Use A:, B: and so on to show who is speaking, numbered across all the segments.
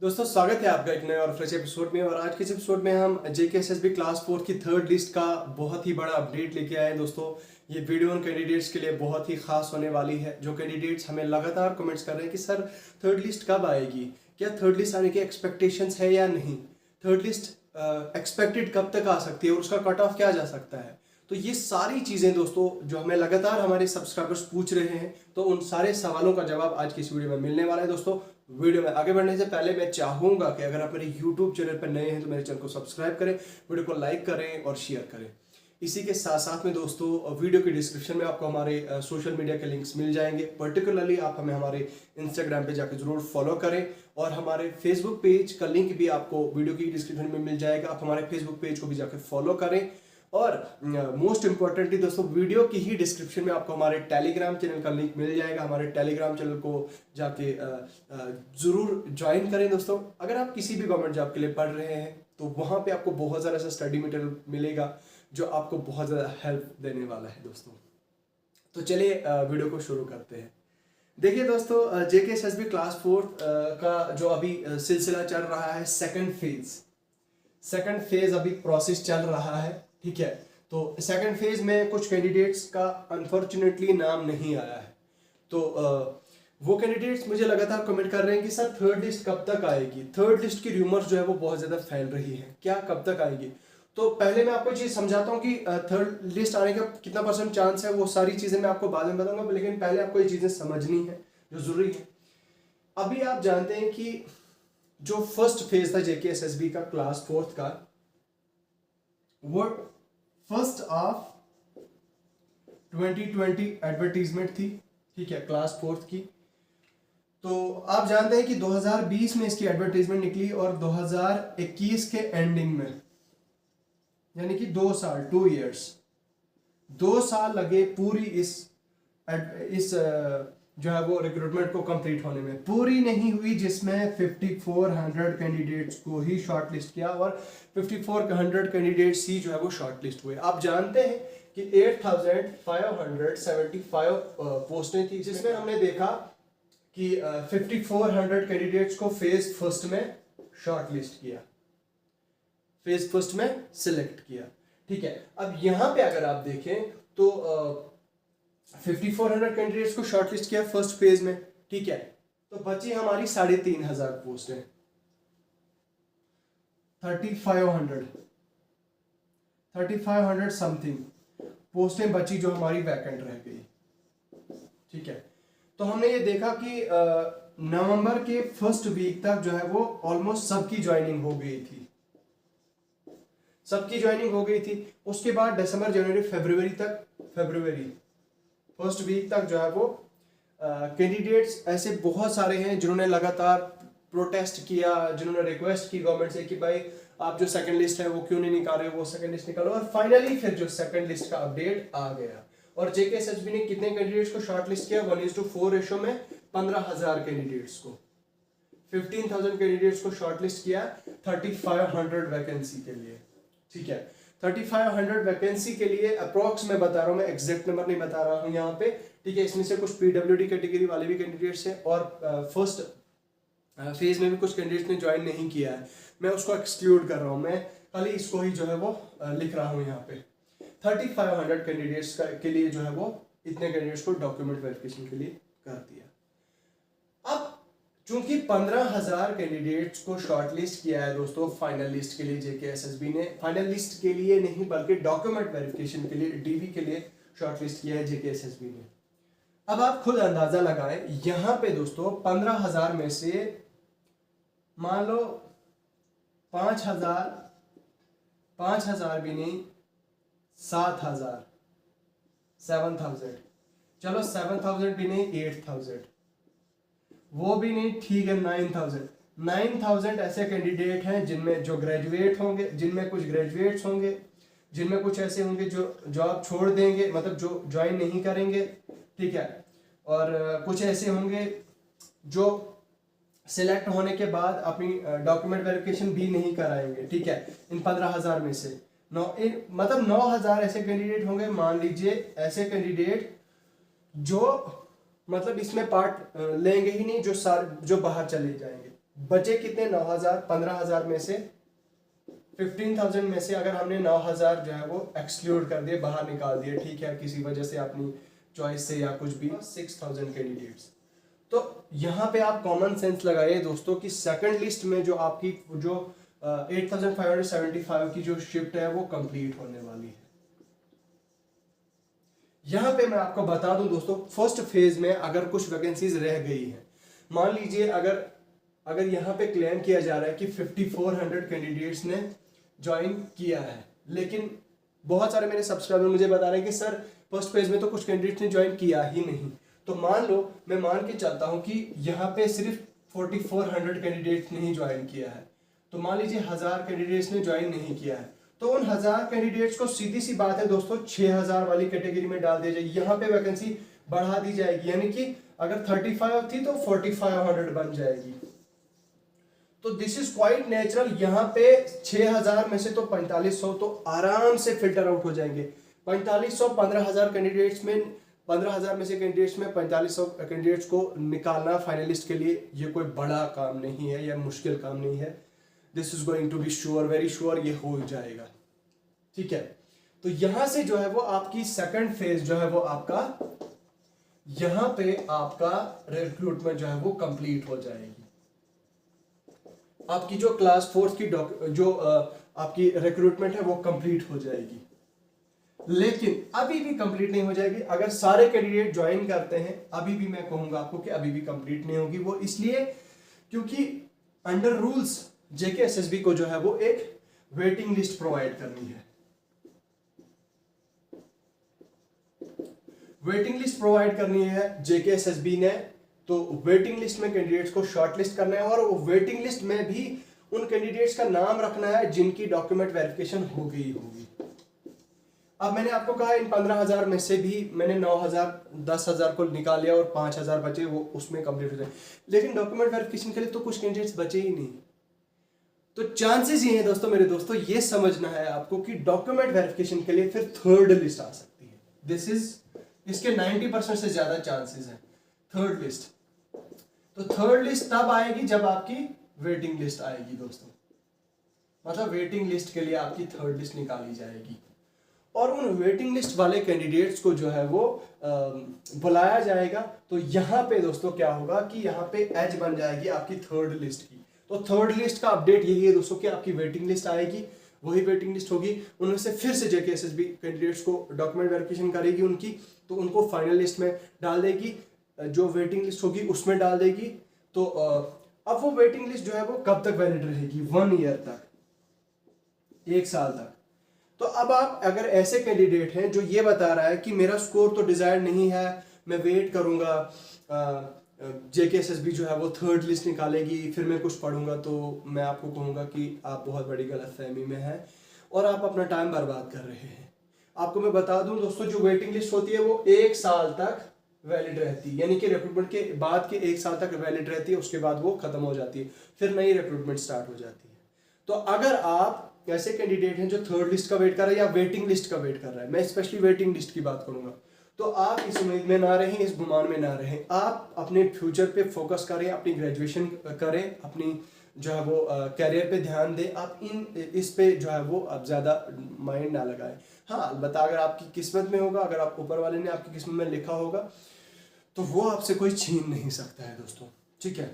A: दोस्तों स्वागत है आपका एक नए और फ्रेश एपिसोड में। और आज के इस एपिसोड में हम जेकेएसएसबी क्लास 4 की थर्ड लिस्ट का बहुत ही बड़ा अपडेट लेके आए हैं। दोस्तों ये वीडियो उन कैंडिडेट्स के लिए बहुत ही खास होने वाली है जो कैंडिडेट्स हमें लगातार कमेंट्स कर रहे हैं कि सर थर्ड लिस्ट कब आएगी, क्या थर्ड लिस्ट आने की एक्सपेक्टेशंस है या नहीं, थर्ड लिस्ट एक्सपेक्टेड कब तक आ सकती है और उसका कट ऑफ क्या जा सकता है। तो ये सारी चीज़ें दोस्तों जो हमें लगातार हमारे सब्सक्राइबर्स पूछ रहे हैं, तो उन सारे सवालों का जवाब आज की इस वीडियो में मिलने वाला है। दोस्तों वीडियो में आगे बढ़ने से पहले मैं चाहूँगा कि अगर आप मेरे यूट्यूब चैनल पर नए हैं तो मेरे चैनल को सब्सक्राइब करें, वीडियो को लाइक करें और शेयर करें। इसी के साथ साथ में दोस्तों वीडियो की डिस्क्रिप्शन में आपको हमारे सोशल मीडिया के लिंक्स मिल जाएंगे। पर्टिकुलरली आप हमें हमारे इंस्टाग्राम पे जाकर जरूर फॉलो करें और हमारे फेसबुक पेज का लिंक भी आपको वीडियो की डिस्क्रिप्शन में मिल जाएगा। आप हमारे फेसबुक पेज को भी जाकर फॉलो करें। और मोस्ट इंपॉर्टेंटली दोस्तों वीडियो की ही डिस्क्रिप्शन में आपको हमारे टेलीग्राम चैनल का लिंक मिल जाएगा। हमारे टेलीग्राम चैनल को जाके जरूर ज्वाइन करें। दोस्तों अगर आप किसी भी गवर्नमेंट जॉब के लिए पढ़ रहे हैं तो वहाँ पे आपको बहुत ज़्यादा ऐसा स्टडी मटेरियल मिलेगा जो आपको बहुत ज़्यादा हेल्प देने वाला है। दोस्तों तो चलिए वीडियो को शुरू करते हैं। देखिए दोस्तों जेकेएसएसबी क्लास 4 का जो अभी सिलसिला चल रहा है, सेकंड फेज अभी प्रोसेस चल रहा है, ठीक है। तो सेकंड फेज में कुछ कैंडिडेट्स का अनफॉर्चुनेटली नाम नहीं आया है। तो वो कैंडिडेट्स मुझे लगातार कमेंट कर रहे हैं कि सर थर्ड लिस्ट कब तक आएगी। थर्ड लिस्ट की र्यूमर्स जो है वो बहुत ज़्यादा फैल रही है, क्या कब तक आएगी। तो पहले मैं आपको चीज़ समझाता हूँ कि थर्ड लिस्ट आने का कितना % चांस है। वो सारी चीज़ें मैं आपको बाद में बताऊंगा, लेकिन पहले आपको ये चीज़ें समझनी है जो ज़रूरी है। अभी आप जानते हैं कि जो फर्स्ट फेज था जेकेएसएसबी का क्लास 4 का, वो 1 2020 एडवर्टीजमेंट थी, ठीक है, क्लास 4 की। तो आप जानते हैं कि 2020 में इसकी एडवर्टीजमेंट निकली और 2021 के एंडिंग में, यानी कि 2 साल 2 इयर्स 2 साल लगे पूरी इस जो है वो रिक्रूटमेंट को कंप्लीट होने में। पूरी नहीं हुई, जिसमें 5400 कैंडिडेट्स को ही शॉर्टलिस्ट किया और 5400 कैंडिडेट्स ही जो है वो शॉर्टलिस्ट हुए। आप जानते हैं कि 8575 पोस्टें थी, जिसमें हमने देखा कि 5400 कैंडिडेट्स को फेज फर्स्ट में शॉर्टलिस्ट किया, फेज फर्स्ट में सिलेक्ट किया, ठीक है। अब यहां पे अगर आप देखें तो 5400 कैंडिडेट्स को शॉर्टलिस्ट किया फर्स्ट फेज में, ठीक है। तो बची हमारी 3500 पोस्टें, 3500 समथिंग पोस्टें बची जो हमारी वैकेंट रह गई, ठीक है। तो हमने ये देखा कि नवंबर के फर्स्ट वीक तक जो है वो ऑलमोस्ट सबकी ज्वाइनिंग हो गई थी, उसके बाद दिसंबर जनवरी फरवरी फर्स्ट वीक तक जो है वो कैंडिडेट्स ऐसे बहुत सारे हैं जिन्होंने लगातार प्रोटेस्ट किया, जिन्होंने रिक्वेस्ट की गवर्नमेंट से कि भाई आप जो सेकंड लिस्ट है वो क्यों नहीं निकाल रहे, वो सेकंड लिस्ट निकालो। और फाइनली फिर जो सेकंड लिस्ट का अपडेट आ गया और जेकेएसएसबी ने कितने कैंडिडेट्स को शॉर्टलिस्ट किया, 1:4 रेशो में 15000 कैंडिडेट्स को, 15000 कैंडिडेट्स को शॉर्टलिस्ट किया 3500 वैकेंसी के लिए, ठीक है। 3500 वैकेंसी के लिए अप्रोक्स मैं बता रहा हूँ, मैं एग्जैक्ट नंबर नहीं बता रहा हूँ यहाँ पे, ठीक है। इसमें से कुछ पीडब्ल्यूडी कैटेगरी वाले भी कैंडिडेट्स हैं और फर्स्ट फेज में भी कुछ कैंडिडेट्स ने ज्वाइन नहीं किया है, मैं उसको एक्सक्लूड कर रहा हूँ, मैं खाली इसको ही जो है वो लिख रहा हूँ यहाँ पे। 3500 कैंडिडेट्स के लिए जो है वो इतने कैंडिडेट्स को डॉक्यूमेंट वेरिफिकेशन के लिए कर दिया। अब चूंकि 15000 कैंडिडेट्स को शॉर्टलिस्ट किया है दोस्तों फाइनल लिस्ट के लिए, जेकेएसएसबी ने फाइनल लिस्ट के लिए नहीं बल्कि डॉक्यूमेंट वेरिफिकेशन के लिए, डीवी के लिए शॉर्टलिस्ट किया है जेकेएसएसबी ने। अब आप खुद अंदाजा लगाएं, यहां पे दोस्तों 15000 में से मान लो 5000 भी नहीं, 7000, चलो 7000 भी नहीं, 8000, वो भी नहीं, ठीक है, 9000 ऐसे कैंडिडेट हैं जिनमें जो ग्रेजुएट होंगे, जिनमें कुछ ग्रेजुएट्स होंगे, जिनमें कुछ ऐसे होंगे जो जॉब छोड़ देंगे, मतलब जो ज्वाइन नहीं करेंगे, ठीक है। और कुछ ऐसे होंगे जो सिलेक्ट होने के बाद अपनी डॉक्यूमेंट वेरिफिकेशन भी नहीं कराएंगे, ठीक है। इन 15000 में से मतलब 9000 ऐसे कैंडिडेट होंगे, मान लीजिए ऐसे कैंडिडेट जो मतलब इसमें पार्ट लेंगे ही नहीं, जो बाहर चले जाएंगे, बचे कितने 9,000, 15,000 में से 15,000 में से अगर हमने 9,000 जो है वो एक्सक्लूड कर दिए, बाहर निकाल दिए, ठीक है, किसी वजह से अपनी चॉइस से या कुछ भी, 6,000 कैंडिडेट्स। तो यहाँ पे आप कॉमन सेंस लगाइए दोस्तों कि सेकंड लिस्ट में जो आपकी जो 8,575 की जो शिफ्ट है वो कंप्लीट होने वाली है। यहाँ पे मैं आपको बता दूं दोस्तों, फर्स्ट फेज में अगर कुछ वैकेंसीज रह गई हैं, मान लीजिए अगर यहाँ पे क्लेम किया जा रहा है कि 5,400 कैंडिडेट्स ने ज्वाइन किया है, लेकिन बहुत सारे मेरे सब्सक्राइबर मुझे बता रहे हैं कि सर फर्स्ट फेज में तो कुछ कैंडिडेट्स ने ज्वाइन किया ही नहीं। तो मान लो, मैं मान के चलता हूं कि यहाँ पे सिर्फ 4,400 कैंडिडेट्स ने ही ज्वाइन किया है, तो मान लीजिए 1,000 कैंडिडेट्स ने ज्वाइन नहीं किया है, तो उन 1,000 कैंडिडेट्स को सीधी सी बात है दोस्तों 6,000 वाली कैटेगरी में डाल दिया जाएगी, यहाँ पे वैकेंसी बढ़ा दी जाएगी, यानी कि अगर 35 थी तो 4,500 बन जाएगी। तो दिस इज क्वाइट नेचुरल। यहाँ पे 6,000 में से तो 4,500 तो आराम से फिल्टर आउट हो जाएंगे। 4,500 15,000 कैंडिडेट्स में, 15,000 में से कैंडिडेट्स में 4,500 कैंडिडेट्स को निकालना फाइनलिस्ट के लिए ये कोई बड़ा काम नहीं है या मुश्किल काम नहीं है। This is going to be sure, very sure ये हो जाएगा, ठीक है। तो यहां से जो है वो आपकी सेकंड फेज जो है वो आपका, यहां पे आपका रिक्रूटमेंट जो है वो कंप्लीट हो जाएगी। आपकी जो क्लास 4 की जो आपकी रिक्रूटमेंट है वो कंप्लीट हो जाएगी, लेकिन अभी भी कंप्लीट नहीं हो जाएगी। अगर सारे कैंडिडेट ज्वाइन करते हैं, अभी भी मैं कहूंगा आपको कि अभी भी कंप्लीट नहीं होगी। वो इसलिए क्योंकि अंडर रूल्स जेकेएसएसबी को जो है वो एक वेटिंग लिस्ट प्रोवाइड करनी है। वेटिंग लिस्ट प्रोवाइड करनी है जेकेएसएसबी ने, तो वेटिंग लिस्ट में कैंडिडेट्स को शॉर्टलिस्ट करना है, और वो वेटिंग लिस्ट में भी उन कैंडिडेट्स का नाम रखना है जिनकी डॉक्यूमेंट वेरिफिकेशन हो गई होगी। अब मैंने आपको कहा इन 15,000 में से भी मैंने 9,000 10,000 को निकाल लिया और 5,000 बचे, वो उसमें कंप्लीट हो जाए, लेकिन डॉक्यूमेंट वेरिफिकेशन के लिए तो कुछ कैंडिडेट्स बचे ही नहीं। तो चांसेस ये हैं दोस्तों, मेरे दोस्तों ये समझना है आपको कि डॉक्यूमेंट वेरिफिकेशन के लिए फिर थर्ड लिस्ट आ सकती है। दिस इज, इसके 90% से ज्यादा चांसेस हैं थर्ड लिस्ट। तो थर्ड लिस्ट तब आएगी जब आपकी वेटिंग लिस्ट आएगी दोस्तों, मतलब वेटिंग लिस्ट के लिए आपकी थर्ड लिस्ट निकाली जाएगी, और उन वेटिंग लिस्ट वाले कैंडिडेट्स को जो है वो बुलाया जाएगा। तो यहाँ पे दोस्तों क्या होगा कि यहाँ पे एज बन जाएगी आपकी थर्ड लिस्ट की। तो थर्ड लिस्ट का अपडेट यही है दोस्तों कि आपकी वेटिंग लिस्ट आएगी, वही वेटिंग लिस्ट होगी, उनमें से फिर से जेकेएसएसबी कैंडिडेट्स को डॉक्यूमेंट वेरिफिकेशन करेगी उनकी, तो उनको फाइनल लिस्ट में डाल देगी, जो वेटिंग लिस्ट होगी उसमें डाल देगी। तो अब वो वेटिंग लिस्ट जो है वो कब तक वैलिड रहेगी? 1 ईयर तक, 1 साल तक। तो अब आप अगर ऐसे कैंडिडेट हैं जो ये बता रहा है कि मेरा स्कोर तो डिजायर्ड नहीं है, मैं वेट करूंगा, जेकेएसएसबी जो है वो थर्ड लिस्ट निकालेगी, फिर मैं कुछ पढ़ूंगा, तो मैं आपको कहूंगा कि आप बहुत बड़ी गलतफहमी में हैं और आप अपना टाइम बर्बाद कर रहे हैं। आपको मैं बता दूं दोस्तों, जो वेटिंग लिस्ट होती है वो 1 साल तक वैलिड रहती है, यानी कि रिक्रूटमेंट के बाद के 1 साल तक वैलिड रहती है, उसके बाद वो खत्म हो जाती है, फिर नई रिक्रूटमेंट स्टार्ट हो जाती है। तो अगर आप ऐसे कैंडिडेट हैं जो थर्ड लिस्ट का वेट कर रहे हैं या वेटिंग लिस्ट का वेट कर रहा है, मैं स्पेशली वेटिंग लिस्ट की बात करूंगा, तो आप इस उम्मीद में ना रहें, इस गुमान में ना रहें। आप अपने फ्यूचर पे फोकस करें, अपनी ग्रेजुएशन करें, अपनी जो है वो कैरियर पे ध्यान दें। आप इस पे जो है वो अब ज़्यादा माइंड ना लगाएं। हाँ, अलबत्ता अगर आपकी किस्मत में होगा, अगर आप ऊपर वाले ने आपकी किस्मत में लिखा होगा, तो वो आपसे कोई छीन नहीं सकता है दोस्तों, ठीक है।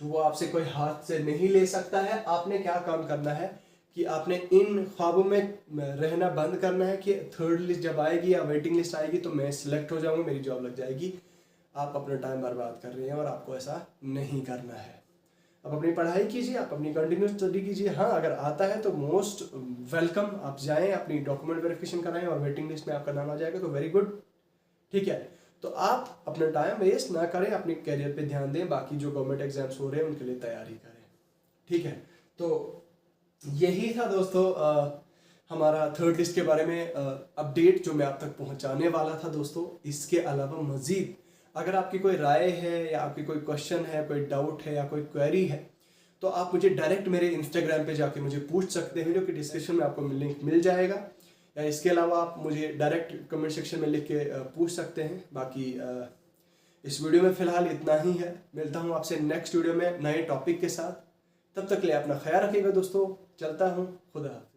A: तो वो आपसे कोई हाथ से नहीं ले सकता है। आपने क्या काम करना है कि आपने इन ख्वाबों में रहना बंद करना है कि थर्ड लिस्ट जब आएगी या वेटिंग लिस्ट आएगी तो मैं सिलेक्ट हो जाऊंगा, मेरी जॉब लग जाएगी। आप अपना टाइम बर्बाद कर रहे हैं और आपको ऐसा नहीं करना है। आप अपनी पढ़ाई कीजिए, आप अपनी कंटिन्यूस स्टडी कीजिए। हाँ, अगर आता है तो मोस्ट वेलकम, आप जाएं, अपनी डॉक्यूमेंट वेरिफिकेशन कराएं और वेटिंग लिस्ट में आपका नाम आ जाएगा तो वेरी गुड, ठीक है। तो आप अपना टाइम वेस्ट ना करें, अपने कैरियर पे ध्यान दें, बाकी जो गवर्नमेंट एग्जाम्स हो रहे हैं उनके लिए तैयारी करें, ठीक है। तो यही था दोस्तों हमारा थर्ड लिस्ट के बारे में अपडेट जो मैं आप तक पहुंचाने वाला था दोस्तों। इसके अलावा मजीद अगर आपकी कोई राय है या आपकी कोई क्वेश्चन है, कोई डाउट है या कोई क्वेरी है, तो आप मुझे डायरेक्ट मेरे इंस्टाग्राम पे जाके मुझे पूछ सकते हैं, जो कि डिस्क्रिप्शन में आपको लिंक मिल जाएगा, या इसके अलावा आप मुझे डायरेक्ट कमेंट सेक्शन में लिख के पूछ सकते हैं। बाकी इस वीडियो में फ़िलहाल इतना ही है। मिलता हूँ आपसे नेक्स्ट वीडियो में नए टॉपिक के साथ। तब तक के लिए अपना ख्याल रखिएगा दोस्तों। चलता हूँ, खुदा हाफ़िज़।